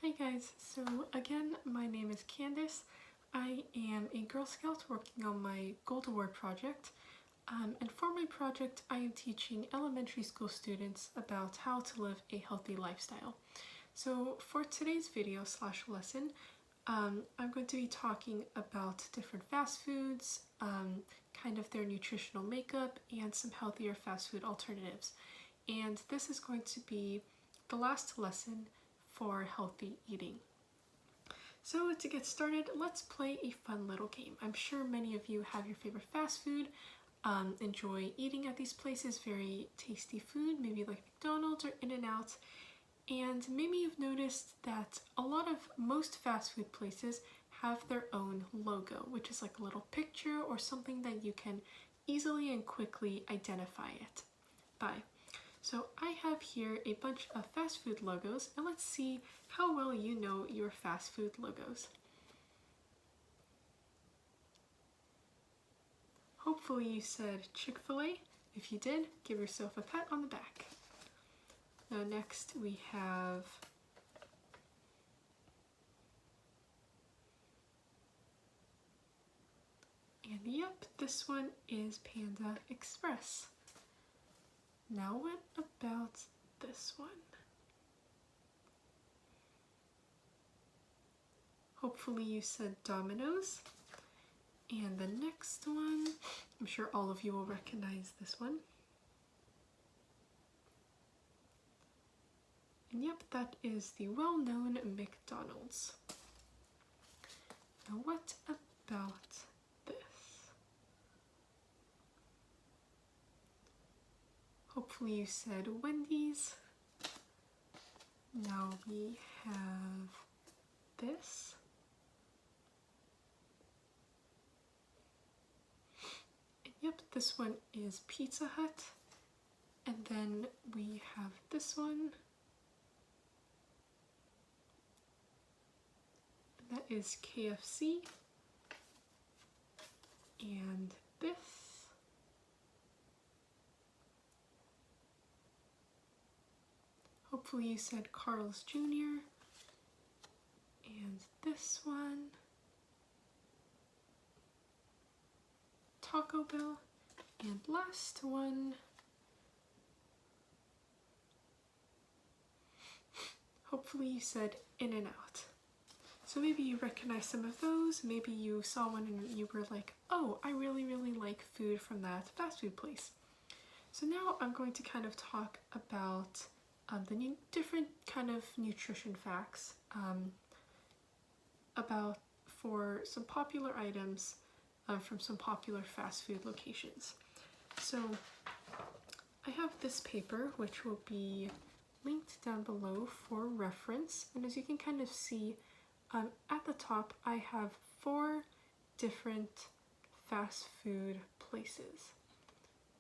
Hi guys, so again my name is Candice. I am a Girl Scout working on my Gold Award project, and for my project I am teaching elementary school students about how to live a healthy lifestyle. So for today's video slash lesson, I'm going to be talking about different fast foods, kind of their nutritional makeup, and some healthier fast food alternatives. And this is going to be the last lesson for healthy eating. So to get started, let's play a fun little game. I'm sure many of you have your favorite fast food, enjoy eating at these places, very tasty food, maybe like McDonald's or In-N-Out. And maybe you've noticed that most fast food places have their own logo, which is like a little picture or something that you can easily and quickly identify it by. So I have here a bunch of fast food logos, and let's see how well you know your fast food logos. Hopefully you said Chick-fil-A. If you did, give yourself a pat on the back. Now next we have and yep, this one is Panda Express. Now what about this one? Hopefully you said Domino's. And the next one, I'm sure all of you will recognize this one. And yep, that is the well-known McDonald's. Now what about this? Hopefully you said Wendy's. Now we have this. And yep, this one is Pizza Hut. And then we have this one. And that is KFC. And this. Hopefully you said Carl's Jr. And this one. Taco Bell. And last one. Hopefully you said In-N-Out. So maybe you recognize some of those. Maybe you saw one and you were like, oh, I really like food from that fast food place. So now I'm going to kind of talk about the different kind of nutrition facts for some popular items from some popular fast food locations. So I have this paper, which will be linked down below for reference. And as you can kind of see, at the top, I have 4 different fast food places.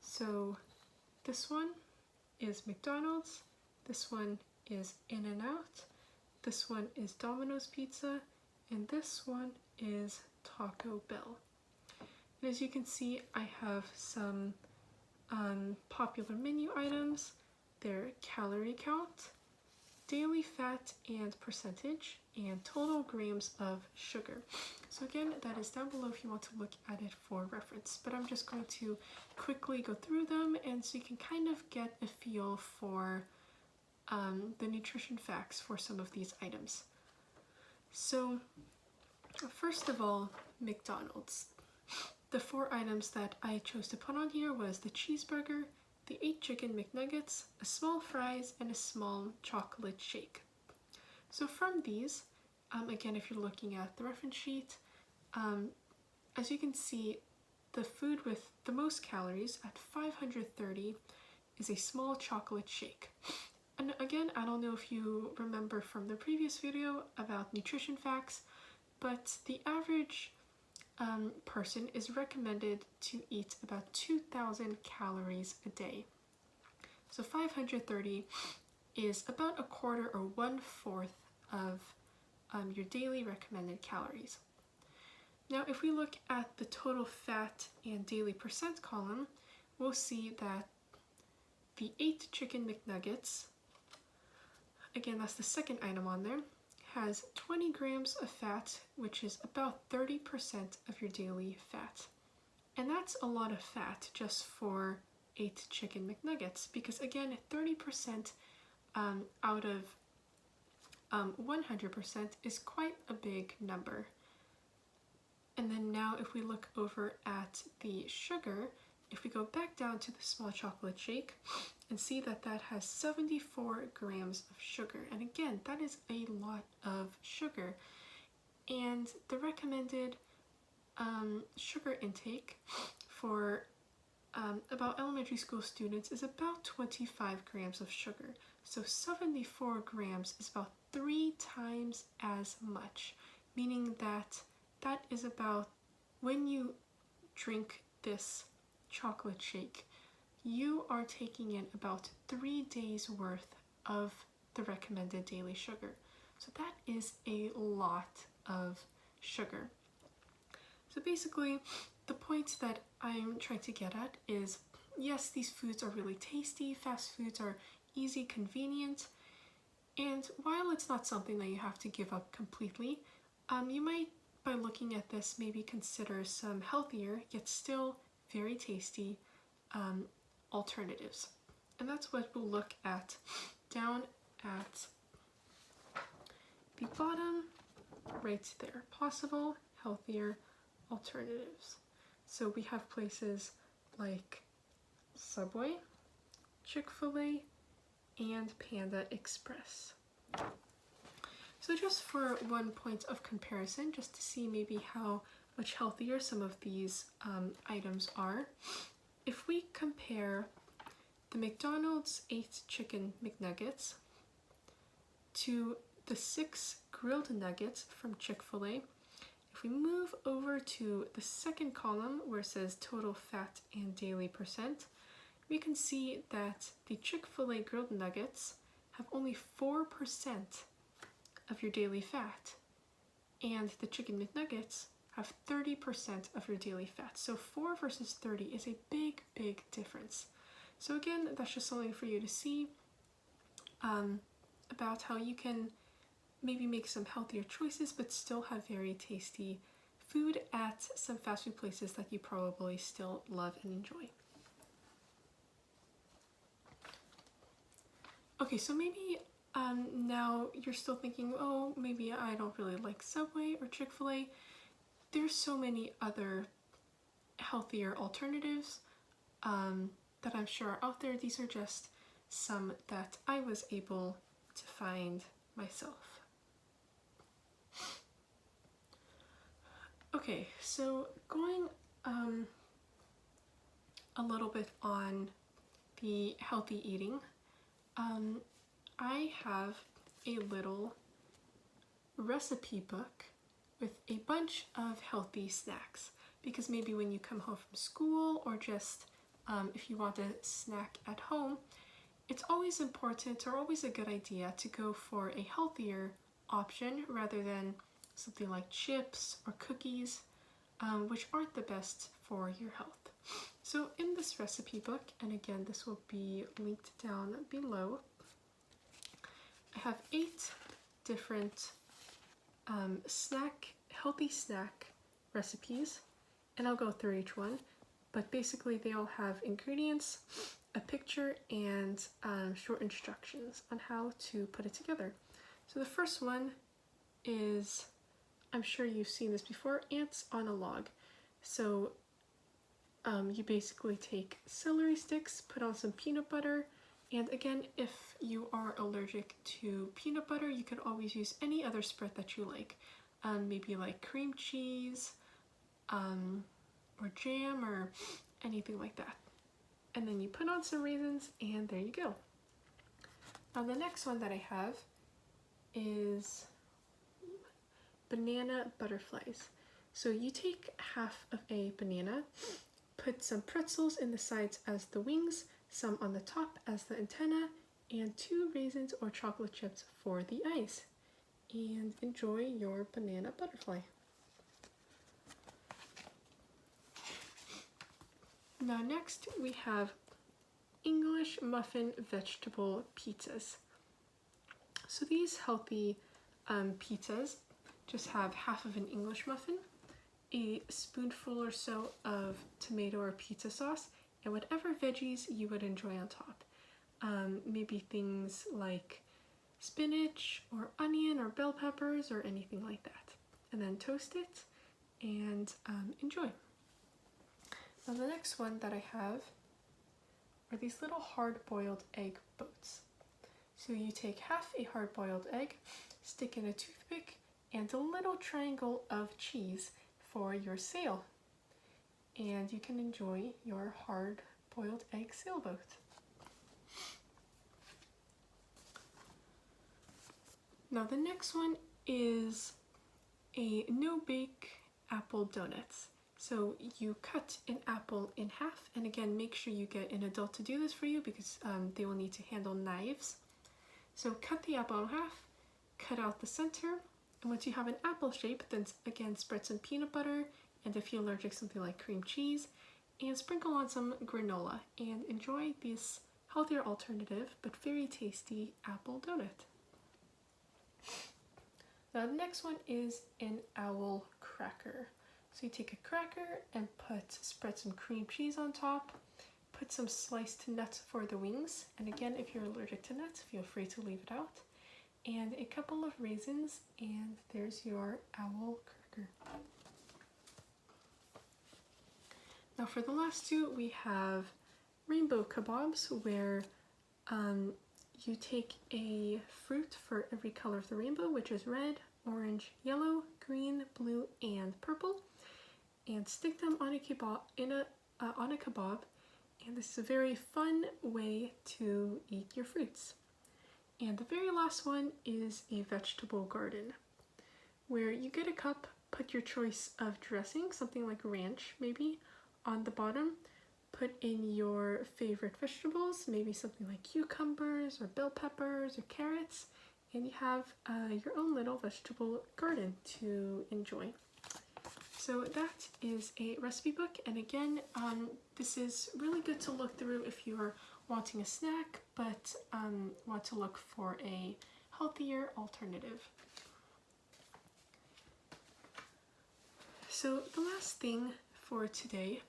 So this one is McDonald's, this one is In-N-Out, this one is Domino's Pizza, and this one is Taco Bell. And as you can see, I have some popular menu items, their calorie count, daily fat and percentage, and total grams of sugar. So again, that is down below if you want to look at it for reference, but I'm just going to quickly go through them and so you can kind of get a feel for the nutrition facts for some of these items. So first of all, McDonald's. The 4 items that I chose to put on here was the cheeseburger, the 8 chicken McNuggets, a small fries, and a small chocolate shake. So from these, again, if you're looking at the reference sheet, as you can see, the food with the most calories at 530 is a small chocolate shake. And again, I don't know if you remember from the previous video about nutrition facts, but the average person is recommended to eat about 2,000 calories a day. So 530 is about a quarter or 1/4 of your daily recommended calories. Now if we look at the total fat and daily percent column, we'll see that the 8 chicken McNuggets, again that's the second item on there, has 20 grams of fat, which is about 30% of your daily fat. And that's a lot of fat just for 8 chicken McNuggets, because again, 30% out of 100% is quite a big number. And then now if we look over at the sugar, if we go back down to the small chocolate shake and see that that has 74 grams of sugar. And again, that is a lot of sugar. And the recommended sugar intake for about elementary school students is about 25 grams of sugar. So 74 grams is about 3 times as much, meaning that that is about, when you drink this chocolate shake, you are taking in about 3 days worth of the recommended daily sugar. So that is a lot of sugar. So basically, the point that I'm trying to get at is, yes, these foods are really tasty, fast foods are easy, convenient, and while it's not something that you have to give up completely, you might, by looking at this, maybe consider some healthier, yet still very tasty alternatives. And that's what we'll look at down at the bottom right there. Possible healthier alternatives. So we have places like Subway, Chick-fil-A, and Panda Express. So just for one point of comparison, just to see maybe how much healthier some of these items are, if we compare the McDonald's 8 chicken McNuggets to the 6 grilled nuggets from Chick-fil-A, if we move over to the second column where it says total fat and daily percent, we can see that the Chick-fil-A grilled nuggets have only 4% of your daily fat, and the chicken McNuggets have 30% of your daily fat. So 4 versus 30 is a big, big difference. So again, that's just something for you to see about how you can maybe make some healthier choices but still have very tasty food at some fast food places that you probably still love and enjoy. Okay, so maybe now you're still thinking, oh, maybe I don't really like Subway or Chick-fil-A. There's so many other healthier alternatives that I'm sure are out there. These are just some that I was able to find myself. Okay, so going a little bit on the healthy eating, I have a little recipe book with a bunch of healthy snacks, because maybe when you come home from school or just if you want to snack at home, it's always important or always a good idea to go for a healthier option rather than something like chips or cookies, which aren't the best for your health. So in this recipe book, and again this will be linked down below, I have 8 different healthy snack recipes, and I'll go through each one, but basically they all have ingredients, a picture, and short instructions on how to put it together. So the first one is, I'm sure you've seen this before, ants on a log. So you basically take celery sticks, put on some peanut butter, and again, if you are allergic to peanut butter, you can always use any other spread that you like. Maybe like cream cheese, or jam, or anything like that. And then you put on some raisins, and there you go. Now the next one that I have is banana butterflies. So you take half of a banana, put some pretzels in the sides as the wings, some on the top as the antenna, and 2 raisins or chocolate chips for the eyes. And enjoy your banana butterfly. Now next we have English muffin vegetable pizzas. So these healthy pizzas just have half of an English muffin, a spoonful or so of tomato or pizza sauce, and whatever veggies you would enjoy on top. Maybe things like spinach or onion or bell peppers or anything like that. And then toast it and enjoy. Now the next one that I have are these little hard-boiled egg boats. So you take half a hard-boiled egg, stick in a toothpick, and a little triangle of cheese for your sail. And you can enjoy your hard-boiled egg sailboat. Now the next one is a no-bake apple donuts. So you cut an apple in half, and again, make sure you get an adult to do this for you because they will need to handle knives. So cut the apple in half, cut out the center, and once you have an apple shape, then again spread some peanut butter, and if you're allergic, something like cream cheese, and sprinkle on some granola, and enjoy this healthier alternative but very tasty apple donut. Now the next one is an owl cracker. So you take a cracker and spread some cream cheese on top, put some sliced nuts for the wings, and again, if you're allergic to nuts, feel free to leave it out, and a couple of raisins, and there's your owl cracker. Now for the last two, we have rainbow kebabs, where you take a fruit for every color of the rainbow, which is red, orange, yellow, green, blue, and purple, and stick them on a kebab, and this is a very fun way to eat your fruits. And the very last one is a vegetable garden, where you get a cup, put your choice of dressing, something like ranch maybe, on the bottom, put in your favorite vegetables, maybe something like cucumbers or bell peppers or carrots, and you have your own little vegetable garden to enjoy. So that is a recipe book, and again, this is really good to look through if you're wanting a snack but want to look for a healthier alternative. So the last thing for today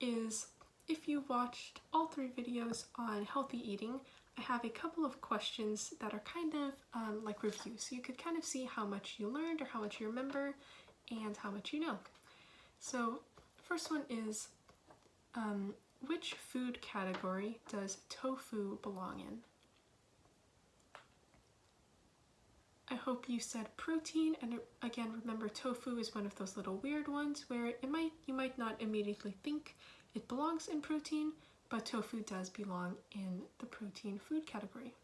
is, if you watched all three videos on healthy eating, I have a couple of questions that are kind of like reviews, so you could kind of see how much you learned or how much you remember and how much you know. So first one is, which food category does tofu belong in? I hope you said protein, and again, remember, tofu is one of those little weird ones where you might not immediately think it belongs in protein, but tofu does belong in the protein food category.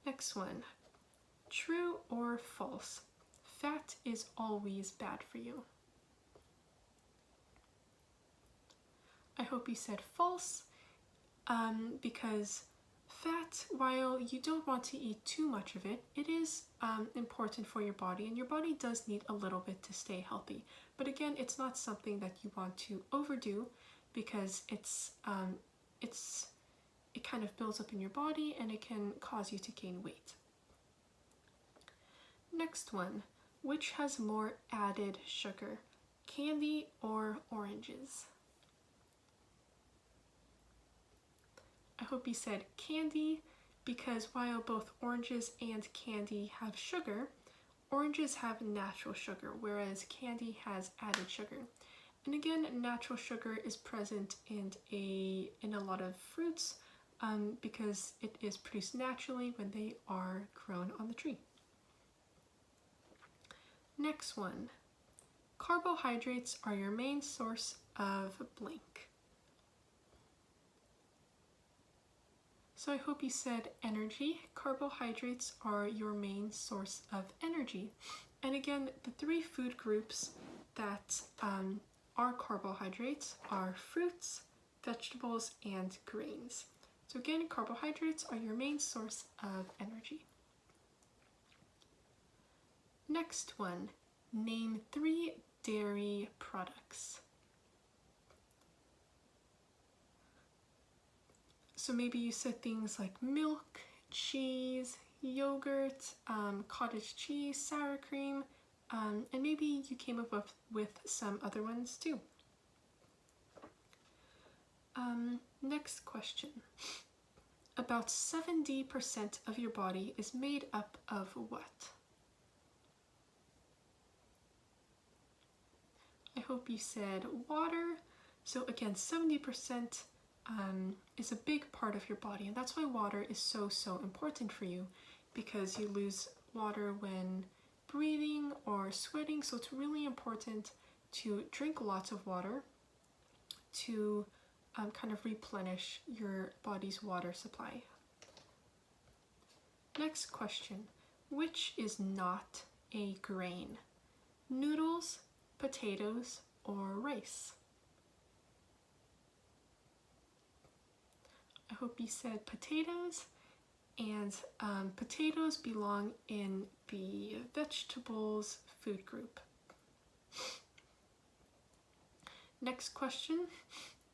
Next one, true or false? Fat is always bad for you. I hope you said false, because fat, while you don't want to eat too much of it, it is important for your body, and your body does need a little bit to stay healthy. But again, it's not something that you want to overdo, because it kind of builds up in your body and it can cause you to gain weight. Next one, which has more added sugar, candy or oranges? I hope you said candy, because while both oranges and candy have sugar, oranges have natural sugar, whereas candy has added sugar. And again, natural sugar is present in a lot of fruits because it is produced naturally when they are grown on the tree. Next one, carbohydrates are your main source of blank. So I hope you said energy. Carbohydrates are your main source of energy. And again, the three food groups that are carbohydrates are fruits, vegetables, and grains. So again, carbohydrates are your main source of energy. Next one, name 3 dairy products. So maybe you said things like milk, cheese, yogurt, cottage cheese, sour cream, and maybe you came up with some other ones too. Next question. About 70% of your body is made up of what? I hope you said water. So again, 70% is a big part of your body, and that's why water is so important for you, because you lose water when breathing or sweating, so it's really important to drink lots of water to kind of replenish your body's water supply. Next question. Which is not a grain? Noodles, potatoes, or rice? I hope you said potatoes, and potatoes belong in the vegetables food group. Next question.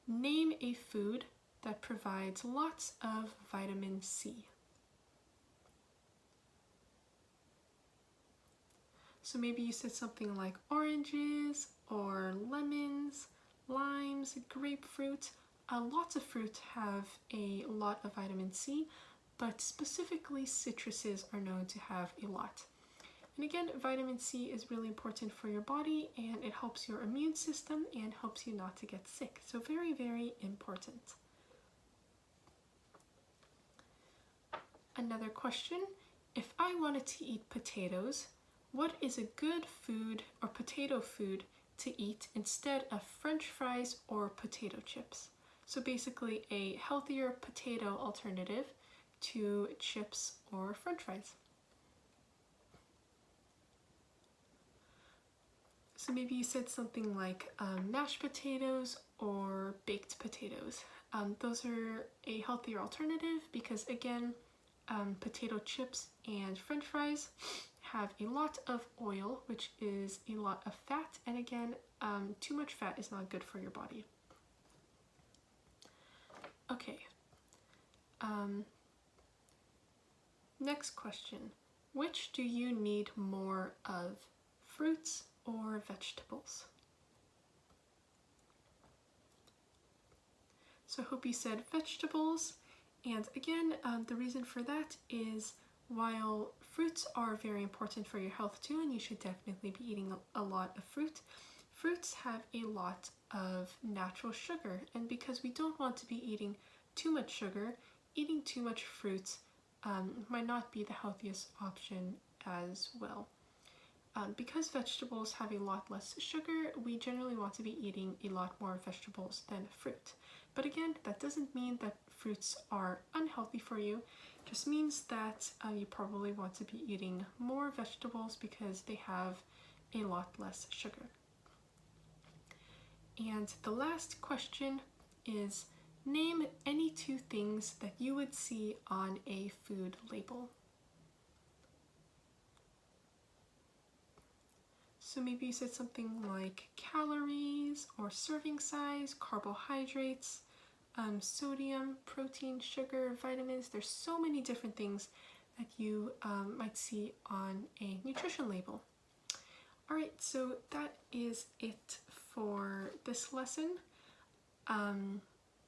Name a food that provides lots of vitamin C. So maybe you said something like oranges or lemons, limes, grapefruit. Lots of fruit have a lot of vitamin C, but specifically citruses are known to have a lot. And again, vitamin C is really important for your body, and it helps your immune system and helps you not to get sick. So very important. Another question. If I wanted to eat potatoes, what is a good food or potato food to eat instead of French fries or potato chips? So basically a healthier potato alternative to chips or French fries. So maybe you said something like mashed potatoes or baked potatoes. Those are a healthier alternative because again, potato chips and French fries have a lot of oil, which is a lot of fat, and again, too much fat is not good for your body. Okay. Next question. Which do you need more of, fruits or vegetables? So I hope you said vegetables, and again, the reason for that is while fruits are very important for your health too, and you should definitely be eating a lot of fruit, fruits have a lot of natural sugar, and because we don't want to be eating too much sugar, eating too much fruit might not be the healthiest option as well. Because vegetables have a lot less sugar, we generally want to be eating a lot more vegetables than fruit. But again, that doesn't mean that fruits are unhealthy for you. It just means that you probably want to be eating more vegetables because they have a lot less sugar. And the last question is, name any two things that you would see on a food label. So maybe you said something like calories or serving size, carbohydrates, sodium, protein, sugar, vitamins. There's so many different things that you might see on a nutrition label. Alright, so that is it for this lesson.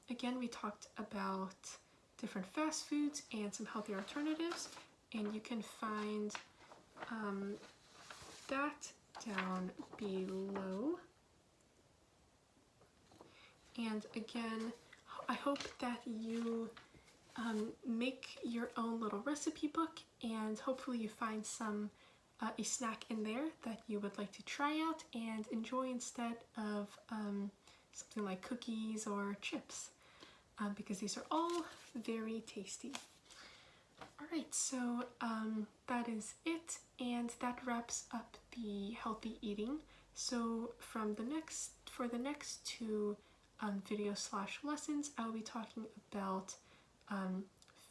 Again, we talked about different fast foods and some healthier alternatives, and you can find that down below. And again, I hope that you make your own little recipe book, and hopefully you find some a snack in there that you would like to try out and enjoy instead of something like cookies or chips, because these are all very tasty. Alright, so that is it, and that wraps up the healthy eating. So for the next two video/lessons, I'll be talking about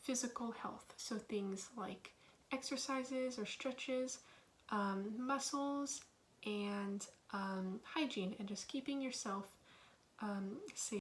physical health, so things like exercises or stretches, muscles, and hygiene, and just keeping yourself safe.